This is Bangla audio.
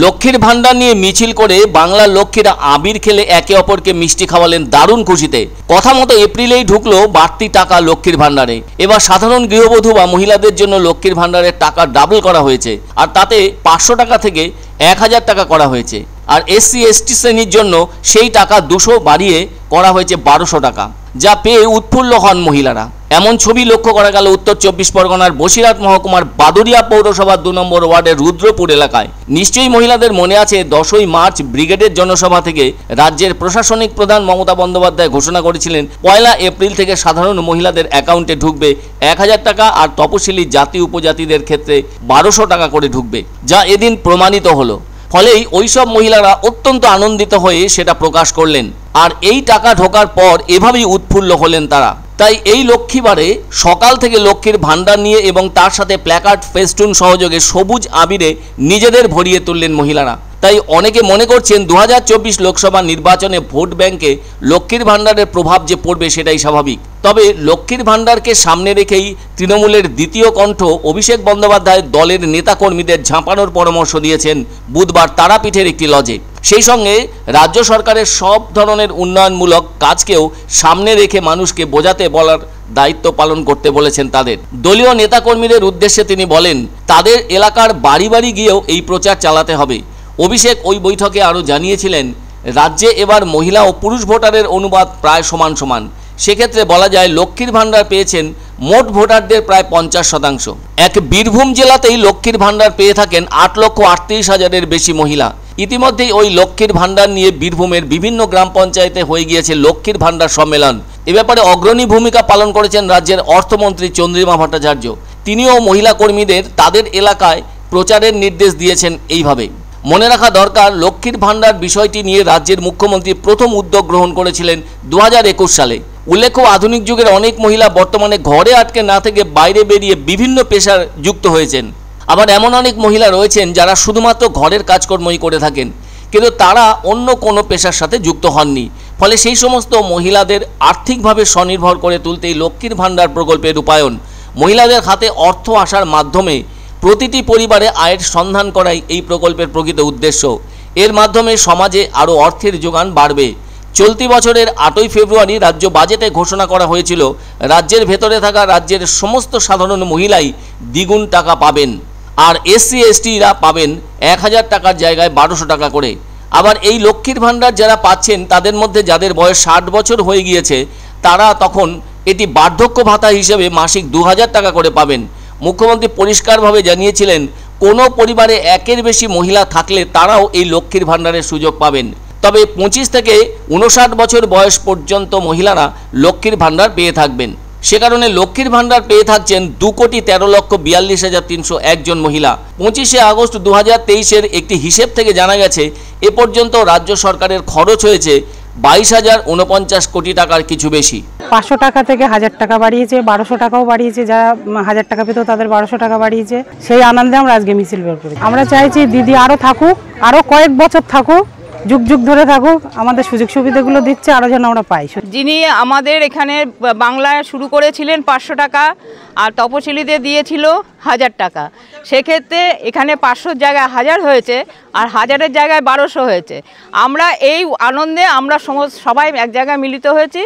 লক্ষ্মীর ভান্ডার নিয়ে মিছিল করে বাংলার লক্ষ্মীরা আবির খেলে একে অপরকে মিষ্টি খাওয়ালেন দারুণ খুশিতে। কথা মতো এপ্রিলেই ঢুকলো বাড়তি টাকা লক্ষ্মীর ভান্ডারে। এবার সাধারণ গৃহবধূ বা মহিলাদের জন্য লক্ষ্মীর ভান্ডারের টাকা ডাবল করা হয়েছে, আর তাতে 500 টাকা থেকে 1000 টাকা করা হয়েছে। আর SC ST শ্রেণীর জন্য সেই টাকা 200 বাড়িয়ে করা হয়েছে 1200 টাকা, যা পেয়ে উৎফুল্ল হন মহিলারা। এমন ছবি লক্ষ্য করা গেল উত্তর 24 পরগনার বসিরহাট মহকুমার বাদুরিয়া পৌরসভার 2 নম্বর ওয়ার্ডের রুদ্রপুর এলাকায়। নিশ্চয়ই মহিলাদের মনে আছে 10ই মার্চ ব্রিগেডের জনসভা থেকে রাজ্যের প্রশাসনিক প্রধান মমতা বন্দ্যোপাধ্যায় ঘোষণা করেছিলেন 1 এপ্রিল থেকে সাধারণ মহিলাদের অ্যাকাউন্টে ঢুকবে 1000 টাকা, আর তপশিলি জাতি উপজাতিদের ক্ষেত্রে 1200 টাকা করে ঢুকবে, যা এদিন প্রমাণিত হলো। ফলেই ওইসব মহিলারা অত্যন্ত আনন্দিত হয়ে সেটা প্রকাশ করলেন, আর এই টাকা ঢোকার পর এভাবেই উৎফুল্ল হলেন তারা। তাই এই লক্ষ্মীবারে সকাল থেকে লক্ষ্মীর ভান্ডার নিয়ে এবং তার সাথে প্ল্যাকার্ড ফেস্টুন সহযোগে সবুজ আবিরে নিজেদের ভরিয়ে তুললেন মহিলারা। তাই অনেকে মনে করছেন 2024 লোকসভা নির্বাচনে ভোট ব্যাংকে লক্ষ্মীর ভান্ডারের প্রভাব যে পড়বে সেটাই স্বাভাবিক। তবে লক্ষ্মীর ভান্ডারকে সামনে রেখেই তৃণমূলের দ্বিতীয় কণ্ঠ অভিষেক বন্দ্যোপাধ্যায় দলের নেতাকর্মীদের ঝাঁপানোর পরামর্শ দিয়েছেন বুধবার তারাপীঠের একটি লজে। সেই সঙ্গে রাজ্য সরকারের সব ধরনের উন্নয়নমূলক কাজকেও সামনে রেখে মানুষকে বোঝাতে বলার দায়িত্ব পালন করতে বলেছেন তাদের। দলীয় নেতাকর্মীদের উদ্দেশ্যে তিনি বলেন, তাদের এলাকার বাড়ি বাড়ি গিয়েও এই প্রচার চালাতে হবে। অভিষেক ওই বৈঠকে আরও জানিয়েছিলেন, রাজ্যে এবার মহিলা ও পুরুষ ভোটারের অনুপাত প্রায় সমান সমান। সেক্ষেত্রে বলা যায় লক্ষ্মীর ভান্ডার পেয়েছেন মোট ভোটারদের প্রায় 50%। এক বীরভূম জেলাতেই লক্ষ্মীর ভান্ডার পেয়ে থাকেন 8,38,000-এর বেশি মহিলা। ইতিমধ্যেই ওই লক্ষ্মীর ভান্ডার নিয়ে বীরভূমের বিভিন্ন গ্রাম পঞ্চায়েতে হয়ে গিয়েছে লক্ষ্মীর ভান্ডার সম্মেলন। এ ব্যাপারে অগ্রণী ভূমিকা পালন করেছেন রাজ্যের অর্থমন্ত্রী চন্দ্রিমা ভট্টাচার্য। তিনিও মহিলা কর্মীদের তাদের এলাকায় প্রচারের নির্দেশ দিয়েছেন এইভাবে। মনে রাখা দরকার, লক্ষ্মীর ভান্ডার বিষয়টি নিয়ে রাজ্যের মুখ্যমন্ত্রী প্রথম উদ্যোগ গ্রহণ করেছিলেন 2021 সালে। উল্লেখ্য, আধুনিক যুগের অনেক মহিলা বর্তমানে ঘরে আটকে না থেকে বাইরে বেরিয়ে বিভিন্ন পেশার যুক্ত হয়েছেন। আবার এমন অনেক মহিলা রয়েছেন যারা শুধুমাত্র ঘরের কাজকর্মই করে থাকেন, কিন্তু তারা অন্য কোনো পেশার সাথে যুক্ত হননি। ফলে সেই সমস্ত মহিলাদের আর্থিকভাবে স্বনির্ভর করে তুলতেই লক্ষ্মীর ভান্ডার প্রকল্পের রূপায়ণ। মহিলাদের হাতে অর্থ আসার মাধ্যমে প্রতিটি পরিবারে আয়ের সন্ধান করাই এই প্রকল্পের প্রকৃত উদ্দেশ্য। এর মাধ্যমে সমাজে আরও অর্থের যোগান বাড়বে। চলতি বছরের 8ই ফেব্রুয়ারি রাজ্য বাজেটে ঘোষণা করা হয়েছিল, রাজ্যের ভেতরে থাকা রাজ্যের সমস্ত সাধারণ মহিলাই দ্বিগুণ টাকা পাবেন, আর SC STরা পাবেন 1000 টাকার জায়গায় 1200 টাকা করে। আবার এই লক্ষ্মীর ভান্ডার যারা পাচ্ছেন তাদের মধ্যে যাদের বয়স 60 বছর হয়ে গিয়েছে, তারা তখন এটি বার্ধক্য ভাতা হিসেবে মাসিক 2000 টাকা করে পাবেন। মুখ্যমন্ত্রী পরিষ্কারভাবে জানিয়েছিলেন, কোনো পরিবারে একের বেশি মহিলা থাকলে তারাও এই লক্ষ্মীর ভান্ডারের সুযোগ পাবেন। তবে 25 থেকে 59 বছর বয়স পর্যন্ত মহিলারা লক্ষ্মীর ভান্ডার পেয়ে থাকবেন। সে কারণে লক্ষ্মীর ভান্ডার পেয়ে থাকছেন 2,13,42,301 জন মহিলা। 25শে আগস্ট 2023-এর একটি হিসেব থেকে জানা গেছে, এ পর্যন্ত রাজ্য সরকারের খরচ হয়েছে 22,049 কোটি টাকার কিছু বেশি। 500 টাকা থেকে 1000 টাকা বাড়িয়েছে, 1200 টাকাও বাড়িয়েছে, যারা 1000 টাকা পেত তাদের 1200 টাকা বাড়িয়েছে। সেই আনন্দে আমরা আজকে মিছিল বের করি। আমরা চাইছি দিদি আরও থাকুক, আরও কয়েক বছর থাকুক, যুগ যুগ ধরে থাকুক, আমাদের সুযোগ সুবিধাগুলো দিচ্ছে আরও যেন আমরা পাই। যিনি আমাদের এখানে বাংলায় শুরু করেছিলেন 500 টাকা, আর তপশিলিতে দিয়েছিল 1000 টাকা। সেক্ষেত্রে এখানে 500-র জায়গায় 1000 হয়েছে, আর 1000-এর জায়গায় 1200 হয়েছে। আমরা এই আনন্দে আমরা সবাই এক জায়গায় মিলিত হয়েছি।